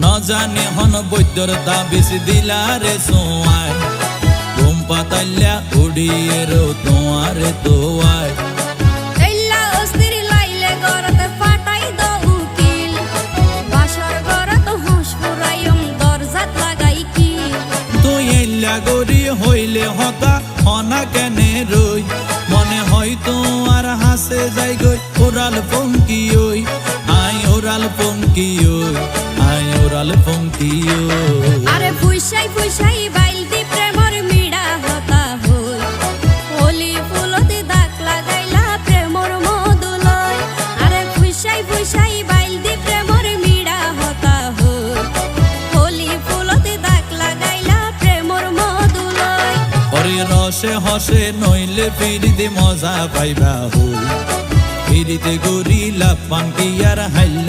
ন জানি হন বৈদ্যর তাবিজ দিলারে সোয়ায় ঘুম পাতাইলা উড়িয়ে রো তোমারে তোয়ায় এল্লা অস্থির লাইলে গরতে ফাটাই দো উকিল বাসর গরত হুঁশ ফুরাইম দরজাত লাগাই কি তুই এল্লা গরি হইলে হতা হনা কেনে রই মনে হয় তোমার হাসে যাই গই ওরাল পঙ্কি ওই আই ওরাল পঙ্কি ওই আই ওরাল পঙ্কি ওই আরে ফুইসাই ফুইসাই বাইলতি প্রেমর মিড়া হতা হই হোলি ফুলতে দাগ লাগাইলা প্রেমর মধুলয় আরে ফুইসাই ফুইসাই বাইলতি প্রেমর মিড়া হতা হই হোলি ফুলতে দাগ লাগাইলা প্রেমর মধুলয় ওরে রসে হসে নইলে ফিরিতে মজা পাইবা হই ফিরিতে গরিলা পান কি আর হাইলা